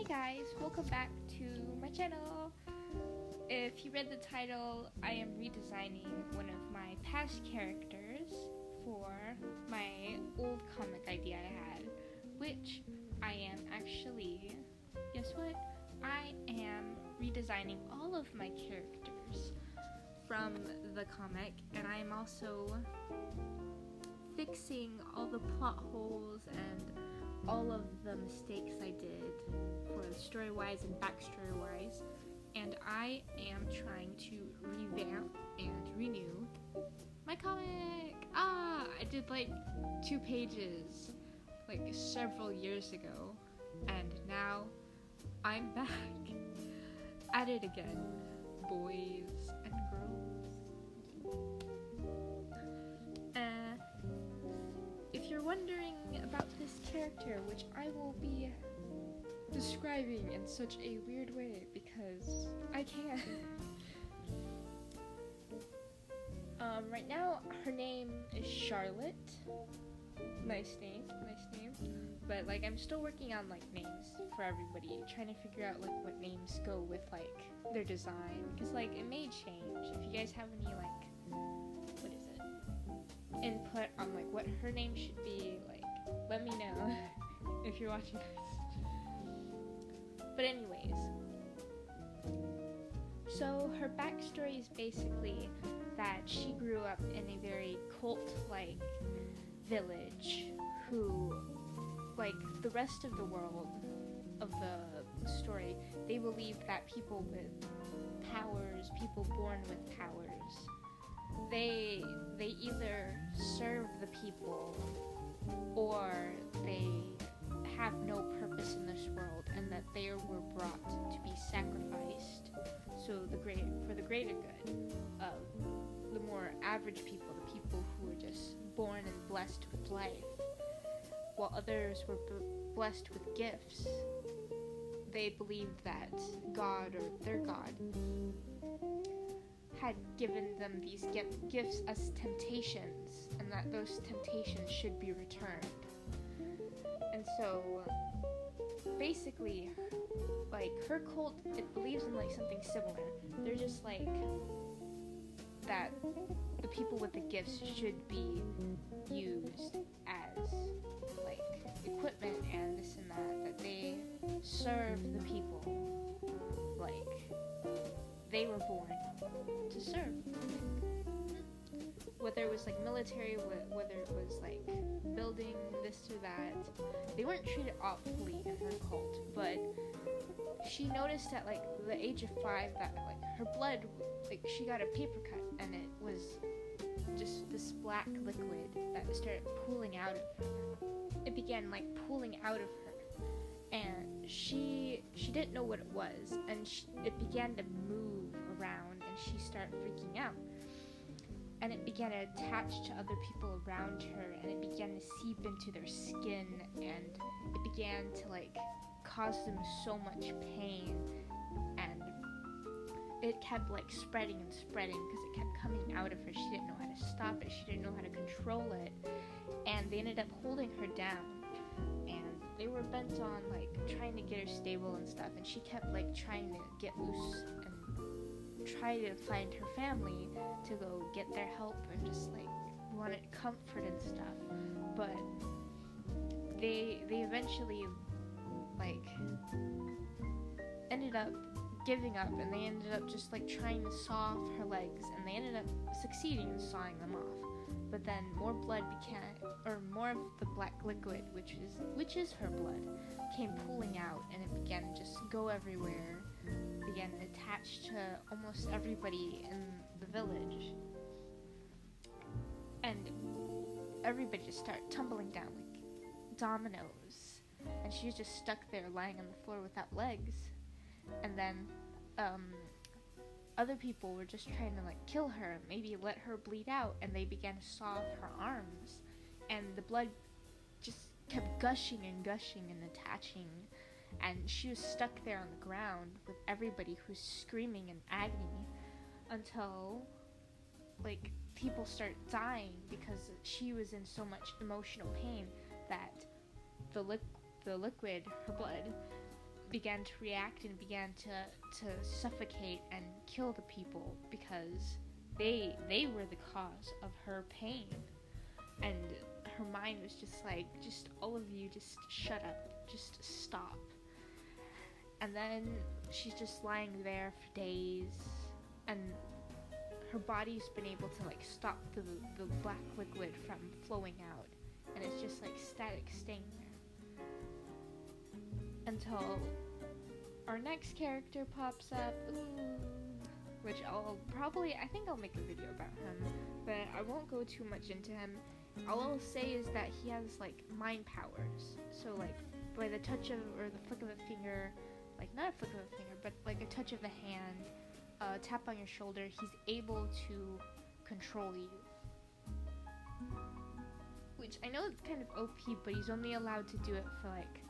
Hey guys, welcome back to my channel. If you read the title, I am redesigning one of my past characters for my old comic idea I had, which I am actually, guess what? I am redesigning all of my characters from the comic, and I am also fixing all the plot holes and all of the mistakes I did for story-wise and backstory-wise, and I am trying to revamp and renew my comic. I did like 2 pages like several years ago, and now I'm back at it again, boys and girls. If you're wondering about this character, which I will be describing in such a weird way because I can. Right now, her name is Charlotte. Nice name. But like, I'm still working on like names for everybody, trying to figure out like what names go with like their design, because like it may change. If you guys have any like, what is it, input on like what her name should be, like let me know if you're watching this. But anyways, so her backstory is basically that she grew up in a very cult-like village who, like the rest of the world of the story, they believe that people with powers, people born with powers, they either serve the people or they have no purpose in this world, and that they were brought to be sacrificed for the greater good of the more average people, the people who were just born and blessed with life, while others were blessed with gifts. They believed that God, or their God, had given them these gifts as temptations, and that those temptations should be returned. And so basically, like, her cult, it believes in like something similar. They're just like that the people with the gifts should be used as like equipment and this and that they serve the people like they were born to serve. Whether it was like military, whether it was like building this or that, they weren't treated awfully in her cult. But she noticed at like the age of 5 that like her blood, like she got a paper cut and it was just this black liquid that started pooling out of her. It began like pooling out of her, and she didn't know what it was, and it began to move around, and she started freaking out. And it began to attach to other people around her, and it began to seep into their skin, and it began to like cause them so much pain, and it kept like spreading and spreading because it kept coming out of her. She didn't know how to stop it, she didn't know how to control it, and they ended up holding her down, and they were bent on like trying to get her stable and stuff, and she kept like trying to get loose and try to find her family to go get their help and just like wanted comfort and stuff. But they eventually like ended up giving up, and they ended up just like trying to saw off her legs, and they ended up succeeding in sawing them off. But then more blood more of the black liquid, which is her blood, came pooling out, and it began to just go everywhere, began to attach to almost everybody in the village, and everybody just started tumbling down like dominoes, and she was just stuck there lying on the floor without legs. And then other people were just trying to like kill her, maybe let her bleed out, and they began to saw off her arms, and the blood just kept gushing and attaching, and she was stuck there on the ground with everybody who's screaming in agony, until like people start dying because she was in so much emotional pain that the liquid, her blood, began to react and began to suffocate and kill the people because they were the cause of her pain. And her mind was just like, just all of you, just shut up, just stop. And then she's just lying there for days, and her body's been able to like stop the black liquid from flowing out, and it's just like static staying there until our next character pops up. Which I think I'll make a video about him, but I won't go too much into him. All I'll say is that he has like mind powers, so like by the touch of, or the flick of a finger, like not a flick of a finger, but like a touch of the hand, tap on your shoulder, he's able to control you. Which I know it's kind of OP, but he's only allowed to do it for like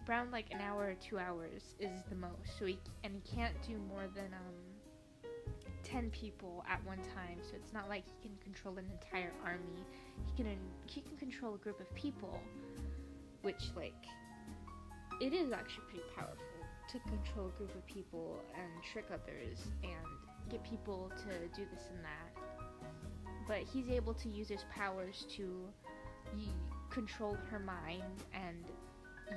around like an hour or 2 hours is the most. So he can't do more than 10 people at one time. So it's not like he can control an entire army. He can control a group of people, which like it is actually pretty powerful to control a group of people and trick others and get people to do this and that. But he's able to use his powers to control her mind and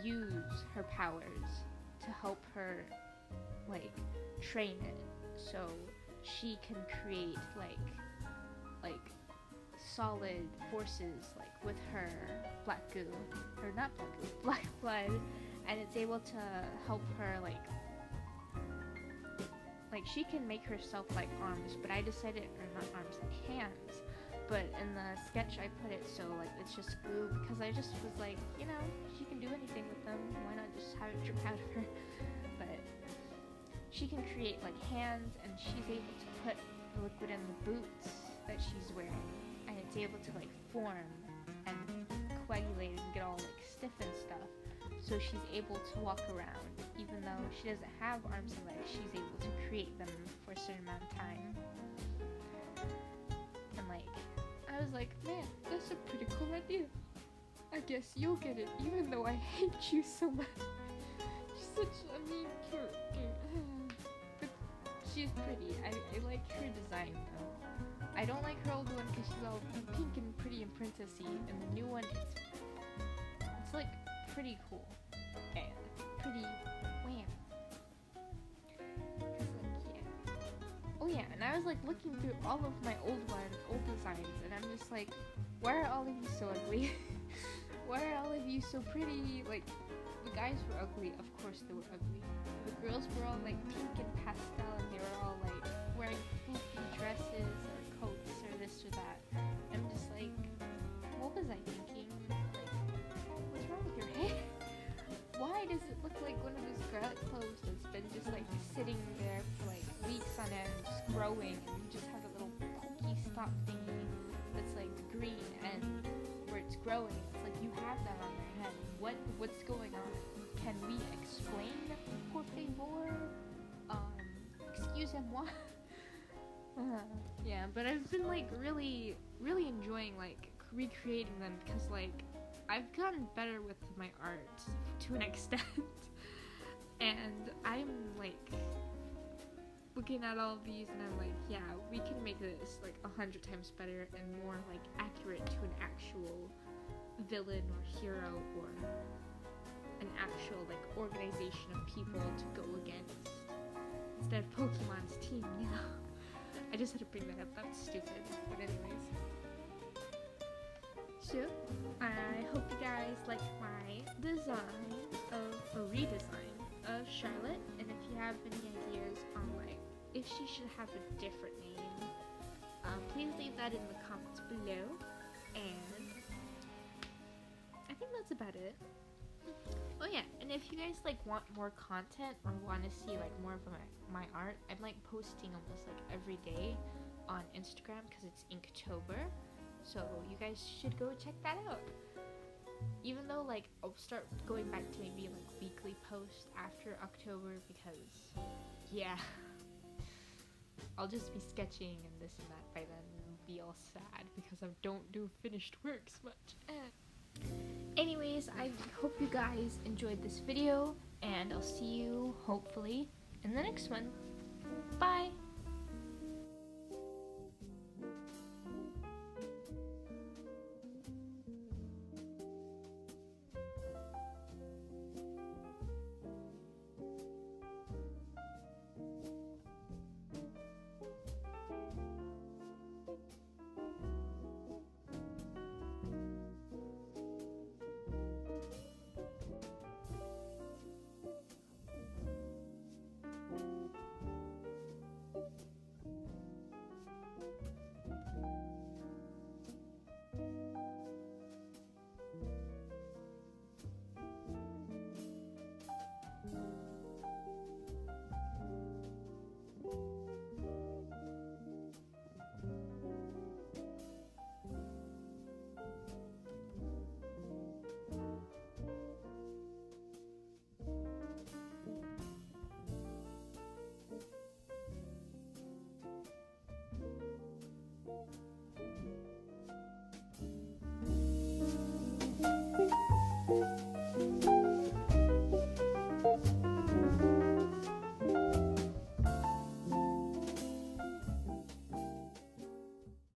use her powers to help her like train it, so she can create like solid forces like with her black goo, or not black goo, black blood, and it's able to help her like she can make herself like arms, but I decided, or not arms, like hands. But in the sketch I put it so like it's just glue, because I just was like, you know, she can do anything with them, why not just have it drip out of her? But she can create like hands, and she's able to put the liquid in the boots that she's wearing, and it's able to like form and coagulate and get all like stiff and stuff, so she's able to walk around. Even though she doesn't have arms and legs, she's able to create them for a certain amount of time. And like I was like, man, that's a pretty cool idea. I guess you'll get it, even though I hate you so much. She's such a mean character. But she's pretty. I like her design though. I don't like her old one because she's all pink and pretty and princessy, and the new one it's like pretty cool and pretty wham. Oh yeah, and I was like looking through all of my old designs, and I'm just like, why are all of you so ugly? Why are all of you so pretty? Like, the guys were ugly, of course they were ugly. The girls were all like pink and pastel, and they were all like wearing floofy dresses or coats or this or that. I'm just like, what was I thinking? Like, what's wrong with your hair? Why does it look like one of those garlic cloves that's been just like sitting there for like weeks on end, just growing, and you just have a little pokey stop thingy that's like green, and where it's growing, it's like you have that on your head. What's going on? Can we explain, por favor? Excusez-moi. Yeah, but I've been like really enjoying like recreating them, because like I've gotten better with my art to an extent. And I'm like looking at all of these, and I'm like, yeah, we can make this like 100 times better and more like accurate to an actual villain or hero, or an actual like organization of people to go against, instead of Pokemon's team, you know. I just had to bring that up, that's stupid, but anyways. So, I hope you guys like my design of a redesign of Charlotte, and if you have any ideas on like if she should have a different name, please leave that in the comments below. And I think that's about it. Oh yeah, and if you guys like want more content or want to see like more of my art, I'm like posting almost like every day on Instagram, because it's Inktober. So you guys should go check that out. Even though like I'll start going back to maybe like weekly posts after October, because yeah, I'll just be sketching and this and that by then, and be all sad because I don't do finished works much. Anyways, I hope you guys enjoyed this video, and I'll see you hopefully in the next one. Bye!